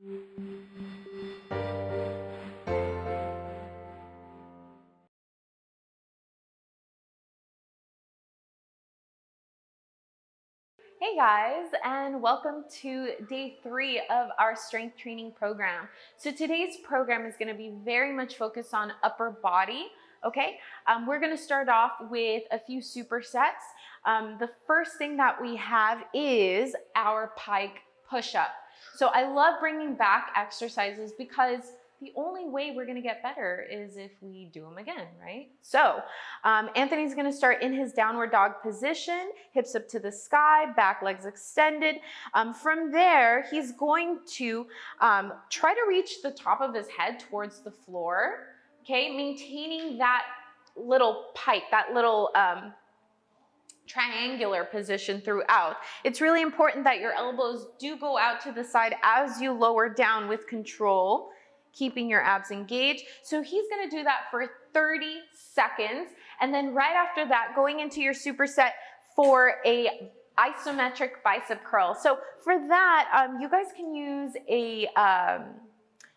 Hey guys, and welcome to day 3 of our strength training program. So today's program is going to be very much focused on upper body. Okay, we're going to start off with a few supersets. The first thing that we have is our Pike Pushup. So I love bringing back exercises because the only way we're going to get better is if we do them again, right? So Anthony's going to start in his downward dog position, hips up to the sky, back legs extended. From there, he's going to try to reach the top of his head towards the floor, okay? Maintaining that little pike, that little triangular position throughout. It's really important that your elbows do go out to the side as you lower down with control, keeping your abs engaged. So he's going to do that for 30 seconds. And then right after that, going into your superset for a isometric bicep curl. So for that, you guys can use a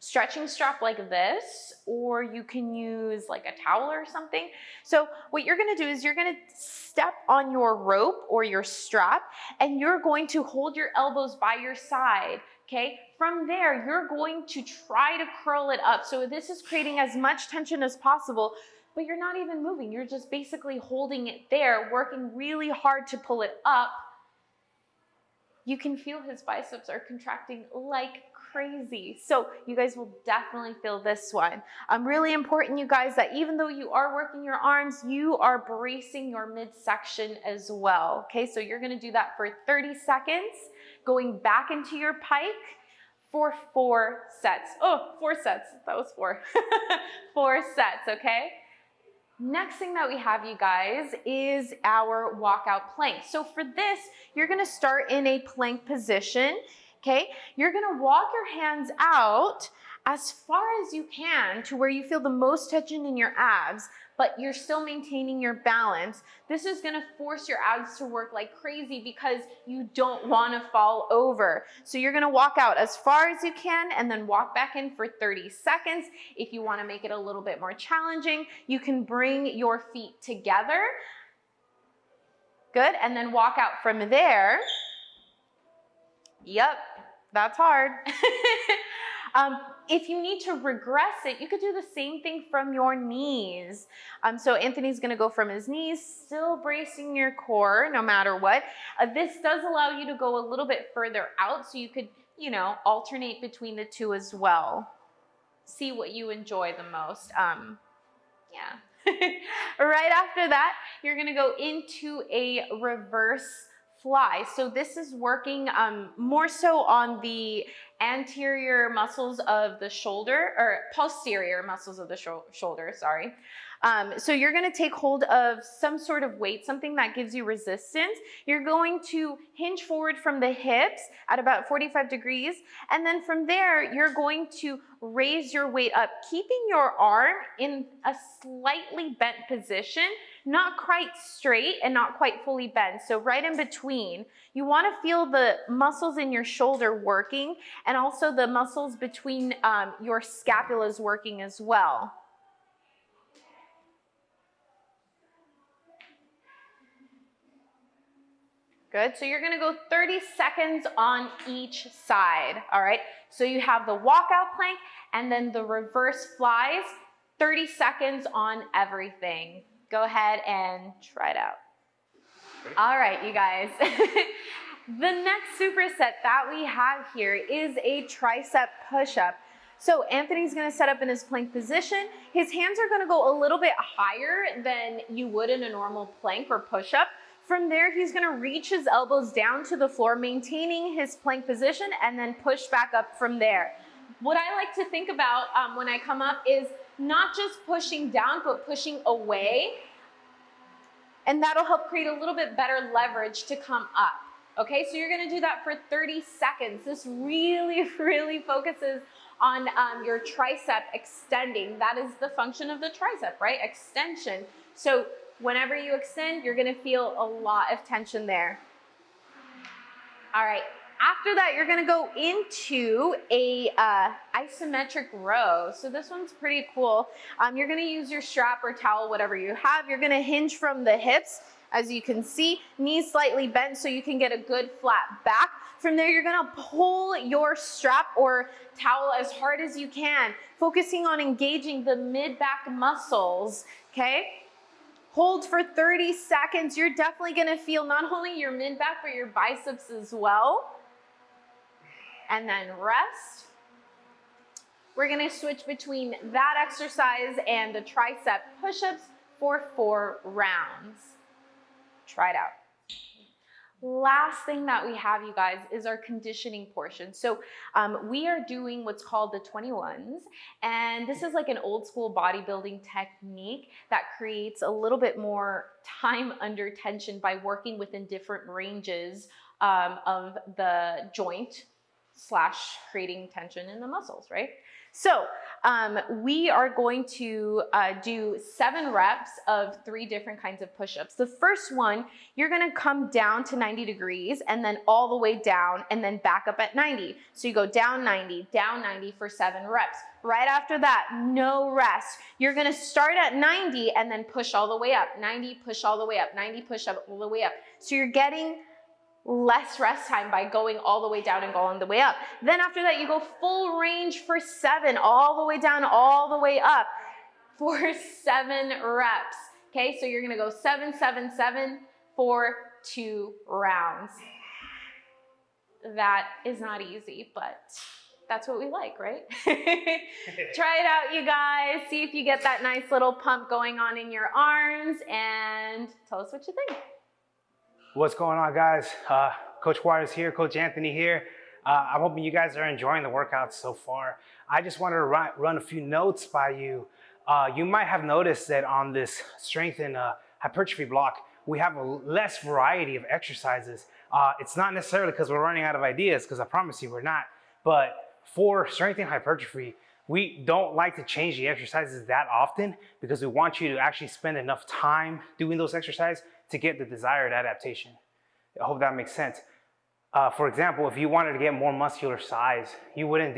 stretching strap like this, or you can use like a towel or something. So what you're going to do is you're going to step on your rope or your strap, and you're going to hold your elbows by your side. Okay, from there, you're going to try to curl it up. So this is creating as much tension as possible, but you're not even moving. You're just basically holding it there, working really hard to pull it up. You can feel his biceps are contracting like crazy. So you guys will definitely feel this one. Really important, you guys, that even though you are working your arms, you are bracing your midsection as well. Okay, so you're going to do that for 30 seconds. Going back into your pike for 4 sets. Oh, 4 sets. That was 4. 4 sets, okay? Next thing that we have, you guys, is our walkout plank. So for this, you're going to start in a plank position, okay? You're going to walk your hands out as far as you can to where you feel the most tension in your abs, but you're still maintaining your balance. This is gonna force your abs to work like crazy because you don't wanna fall over. So you're gonna walk out as far as you can and then walk back in for 30 seconds. If you wanna make it a little bit more challenging, you can bring your feet together. Good, and then walk out from there. Yep, that's hard. If you need to regress it, you could do the same thing from your knees. So Anthony's going to go from his knees, still bracing your core no matter what. This does allow you to go a little bit further out, so you could, you know, alternate between the two as well. See what you enjoy the most. Yeah. Right after that, you're going to go into a reverse fly. So this is working more so on the anterior muscles of the shoulder, or posterior muscles of the shoulder, sorry. So you're going to take hold of some sort of weight, something that gives you resistance. You're going to hinge forward from the hips at about 45 degrees. And then from there, you're going to raise your weight up, keeping your arm in a slightly bent position, not quite straight and not quite fully bent. So right in between, you want to feel the muscles in your shoulder working, and also the muscles between your scapulas working as well. Good, so you're gonna go 30 seconds on each side, all right? So you have the walkout plank and then the reverse flies, 30 seconds on everything. Go ahead and try it out. All right, you guys. The next superset that we have here is a tricep push-up. So Anthony's gonna set up in his plank position. His hands are gonna go a little bit higher than you would in a normal plank or push-up. From there, he's gonna reach his elbows down to the floor, maintaining his plank position, and then push back up from there. What I like to think about when I come up is not just pushing down, but pushing away. And that'll help create a little bit better leverage to come up. Okay, so you're gonna do that for 30 seconds. This really, really focuses on your tricep extending. That is the function of the tricep, right? Extension. So whenever you extend, you're gonna feel a lot of tension there. All right, After that, you're gonna go into a isometric row. So this one's pretty cool. You're gonna use your strap or towel, whatever you have. You're gonna hinge from the hips, as you can see, knees slightly bent so you can get a good flat back. From there, you're gonna pull your strap or towel as hard as you can, focusing on engaging the mid-back muscles, okay? Hold for 30 seconds. You're definitely gonna feel not only your mid-back, but your biceps as well. And then rest. We're gonna switch between that exercise and the tricep push-ups for 4 rounds. Try it out. Last thing that we have, you guys, is our conditioning portion. So we are doing what's called the 21s, and this is like an old school bodybuilding technique that creates a little bit more time under tension by working within different ranges of the joint / creating tension in the muscles, right? So we are going to do 7 reps of 3 different kinds of push-ups. The first one, you're gonna come down to 90 degrees and then all the way down and then back up at 90. So you go down 90 for 7 reps. Right after that, no rest. You're gonna start at 90 and then push all the way up. 90, push all the way up. 90, push up all the way up. So you're getting less rest time by going all the way down and going the way up. Then after that, you go full range for 7, all the way down, all the way up for 7 reps. Okay, so you're gonna go 7, 7, 7 for 2 rounds. That is not easy, but that's what we like, right? Try it out, you guys. See if you get that nice little pump going on in your arms and tell us what you think. What's going on, guys? Coach Juarez here, Coach Anthony here. I'm hoping you guys are enjoying the workouts so far. I just wanted to run a few notes by you. You might have noticed that on this strength and hypertrophy block, we have a less variety of exercises. It's not necessarily because we're running out of ideas, because I promise you we're not. But for strength and hypertrophy, we don't like to change the exercises that often because we want you to actually spend enough time doing those exercises to get the desired adaptation. I hope that makes sense. For example, if you wanted to get more muscular size, you wouldn't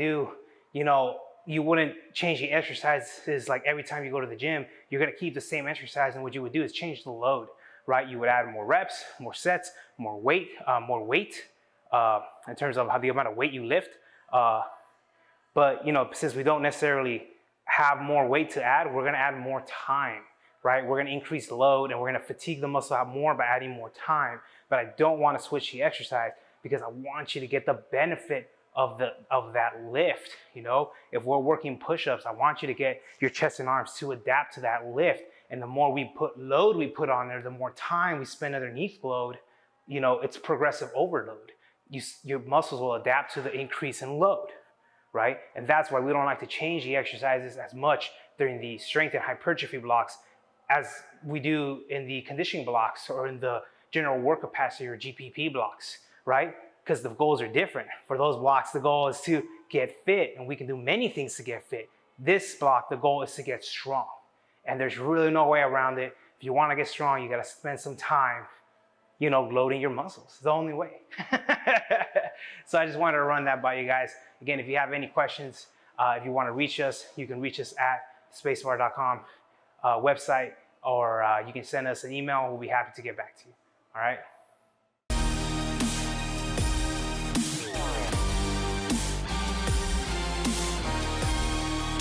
change the exercises like every time you go to the gym. You're gonna keep the same exercise, and what you would do is change the load, right? You would add more reps, more sets, more weight in terms of how the amount of weight you lift. But since we don't necessarily have more weight to add, we're gonna add more time, right? We're gonna increase the load and we're gonna fatigue the muscle out more by adding more time. But I don't wanna switch the exercise because I want you to get the benefit of that lift. If we're working push-ups, I want you to get your chest and arms to adapt to that lift. And the more load we put on there, the more time we spend underneath load, it's progressive overload. Your muscles will adapt to the increase in load, right? And that's why we don't like to change the exercises as much during the strength and hypertrophy blocks as we do in the conditioning blocks or in the general work capacity or GPP blocks, right? Because the goals are different. For those blocks, the goal is to get fit, and we can do many things to get fit. This block, the goal is to get strong. And there's really no way around it. If you want to get strong, you got to spend some time, loading your muscles. It's the only way. So I just wanted to run that by you guys. Again, if you have any questions, if you want to reach us, you can reach us at spacebar.com website, or you can send us an email. We'll be happy to get back to you. All right.